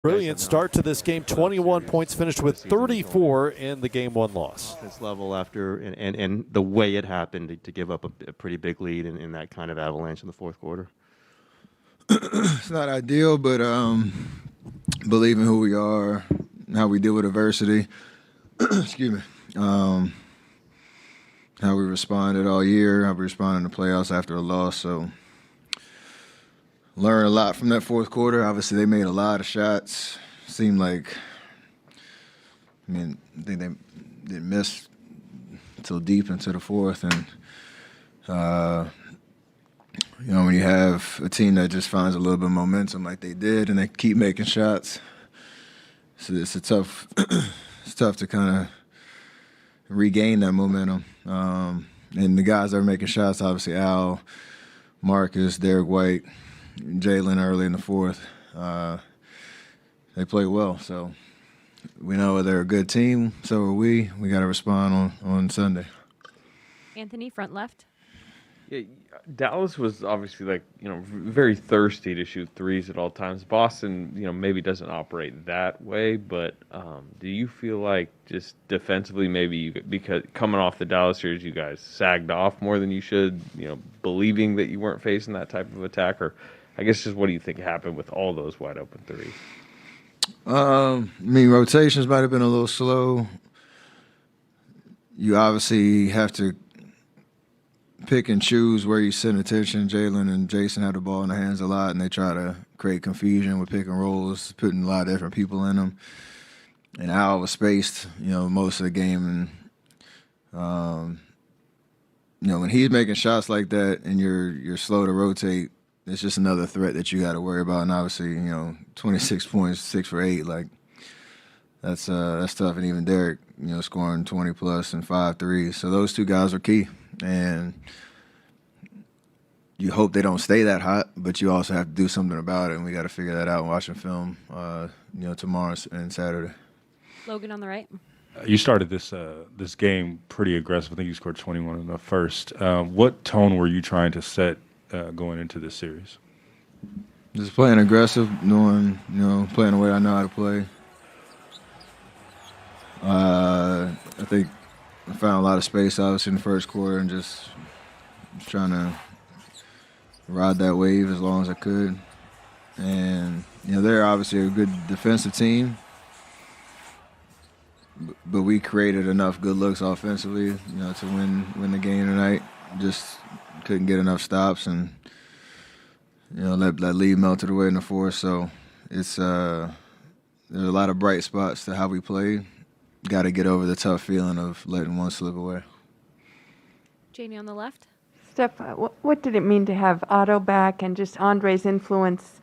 Brilliant start to this game. 21 points, finished with 34 in the Game 1 loss. This level after and the way it happened to give up a pretty big lead in that kind of avalanche in the fourth quarter. It's not ideal, but believing who we are, how we deal with adversity. Excuse me. How we responded all year, how we responded in the playoffs after a loss. So learned a lot from that fourth quarter. Obviously, they made a lot of shots. Seemed like, I think they didn't miss until deep into the fourth. And, when you have a team that just finds a little bit of momentum like they did and they keep making shots, so it's tough to kind of regain that momentum. And the guys that are making shots, obviously Al, Marcus, Derek White, Jalen early in the fourth, they play well. So we know they're a good team. So are we. We got to respond on Sunday. Anthony, front left. Yeah, Dallas was obviously very thirsty to shoot threes at all times. Boston, maybe doesn't operate that way, but do you feel like just defensively maybe because coming off the Dallas series you guys sagged off more than you should, believing that you weren't facing that type of attack? Or I guess just what do you think happened with all those wide open threes? Rotations might have been a little slow. You obviously have to pick and choose where you send attention. Jalen and Jason have the ball in their hands a lot, and they try to create confusion with pick and rolls, putting a lot of different people in them. And Al was spaced, most of the game. And, when he's making shots like that and you're slow to rotate, it's just another threat that you got to worry about. And obviously, 26 points, 6 for 8, that's tough. And even Derek, scoring 20 plus and 5 threes. So those two guys are key. And you hope they don't stay that hot, but you also have to do something about it, and we got to figure that out watching film, tomorrow and Saturday. Logan on the right. You started this game pretty aggressive. I think you scored 21 in the first. What tone were you trying to set going into this series? Just playing aggressive, playing the way I know how to play. I think I found a lot of space, obviously, in the first quarter and just trying to ride that wave as long as I could. And, they're obviously a good defensive team, but we created enough good looks offensively, to win the game tonight. Just couldn't get enough stops and, let lead melted away in the fourth. So it's there's a lot of bright spots to how we played. Got to get over the tough feeling of letting one slip away. Jamie on the left. Steph, what did it mean to have Otto back and just Andre's influence,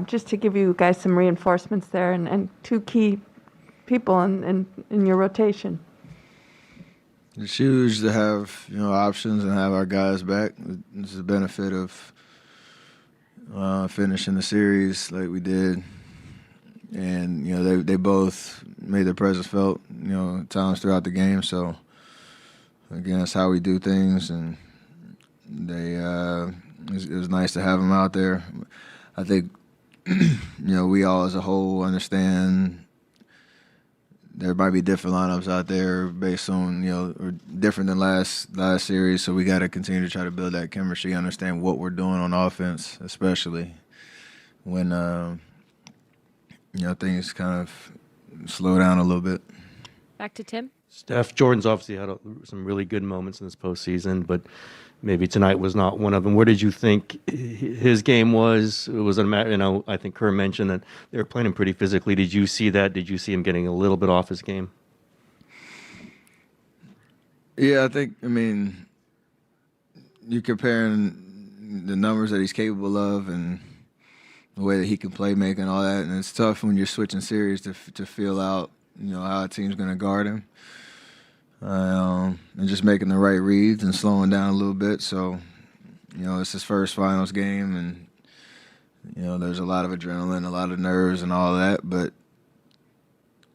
just to give you guys some reinforcements there and two key people in your rotation? It's huge to have options and have our guys back. This is the benefit of finishing the series like we did. And, they both made their presence felt, times throughout the game. So, again, that's how we do things. And it was nice to have them out there. I think, we all as a whole understand there might be different lineups out there based on, or different than last series. So we got to continue to try to build that chemistry, understand what we're doing on offense, especially when things kind of slow down a little bit. Back to Tim. Steph, Jordan's obviously had some really good moments in this postseason, but maybe tonight was not one of them. Where did you think his game was? It was I think Kerr mentioned that they were playing him pretty physically. Did you see that? Did you see him getting a little bit off his game? Yeah, you're comparing the numbers that he's capable of and the way that he can play make and all that, and it's tough when you're switching series to feel out, how a team's going to guard him, and just making the right reads and slowing down a little bit. So, it's his first finals game, and there's a lot of adrenaline, a lot of nerves, and all that. But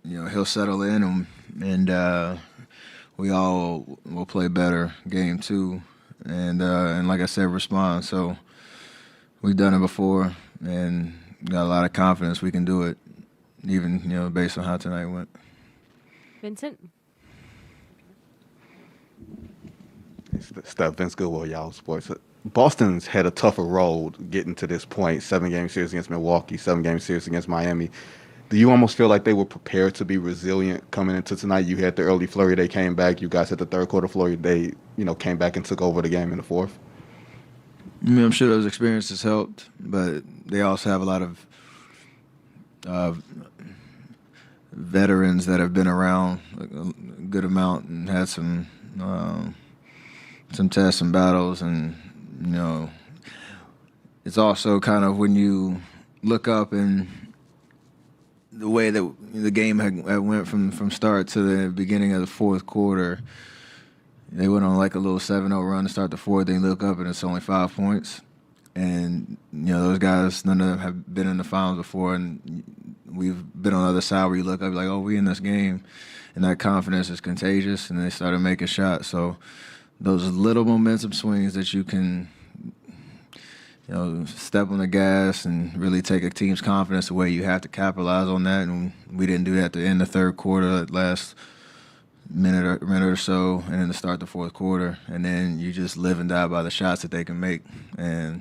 he'll settle in, and we all will play better game two, and like I said, respond. So we've done it before. And got a lot of confidence we can do it even based on how tonight went. Vincent? Steph, Vince Goodwill, Yahoo Sports. Boston's had a tougher road getting to this point. 7-game series against Milwaukee, 7-game series against Miami. Do you almost feel like they were prepared to be resilient coming into tonight? You had the early flurry, they came back. You guys had the third quarter flurry, they came back and took over the game in the fourth. I'm sure those experiences helped, but they also have a lot of veterans that have been around a good amount and had some tests and battles, and it's also kind of when you look up and the way that the game had went from start to the beginning of the fourth quarter. They went on like a little 7-0 run to start the fourth. They look up and it's only 5 points. And, those guys, none of them have been in the finals before. And we've been on the other side where you look up like, oh, we in this game. And that confidence is contagious. And they started making shots. So those little momentum swings that you can, step on the gas and really take a team's confidence away, you have to capitalize on that. And we didn't do that at the end of the third quarter, last minute or so, and then to start the fourth quarter, and then you just live and die by the shots that they can make, and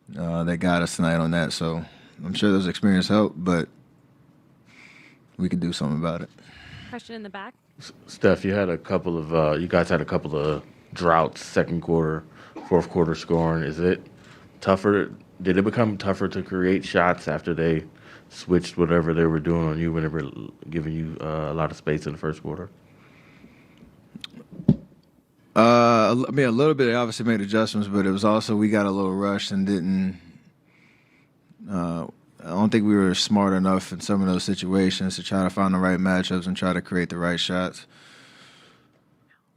they got us tonight on that. So I'm sure those experiences help, but we could do something about it. Question in the back. Steph, you guys had a couple of droughts, second quarter, fourth quarter scoring. Is it tougher? Did it become tougher to create shots after they switched whatever they were doing on you when they were giving you a lot of space in the first quarter? A little bit. They obviously made adjustments, but it was also we got a little rushed and didn't. I don't think we were smart enough in some of those situations to try to find the right matchups and try to create the right shots.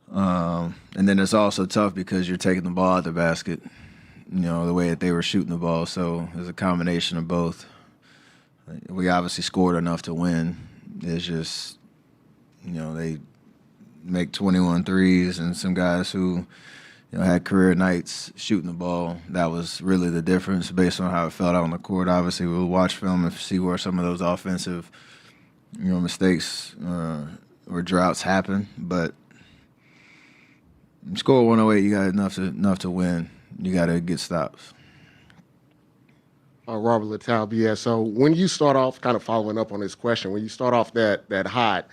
And then it's also tough because you're taking the ball out the basket, the way that they were shooting the ball. So there's a combination of both. We obviously scored enough to win. It's just, they make 21 threes, and some guys who, had career nights shooting the ball. That was really the difference based on how it felt out on the court. Obviously, we'll watch film and see where some of those offensive, mistakes or droughts happen. But you score 108, you got enough to win. You got to get stops. Robert Littal, BS. So when you start off, kind of following up on this question, when you start off that hot,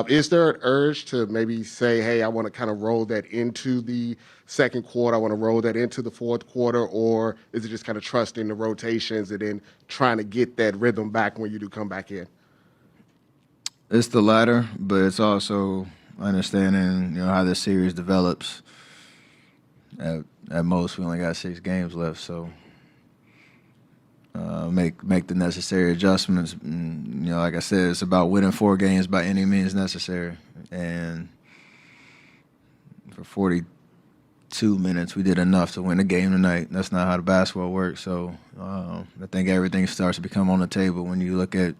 is there an urge to maybe say, hey, I want to kind of roll that into the second quarter, I want to roll that into the fourth quarter, or is it just kind of trusting the rotations and then trying to get that rhythm back when you do come back in? It's the latter, but it's also understanding, how this series develops. At most, we only got 6 games left, so make the necessary adjustments. And, like I said, it's about winning 4 games by any means necessary. And for 42 minutes, we did enough to win the game tonight. That's not how the basketball works. So I think everything starts to become on the table when you look at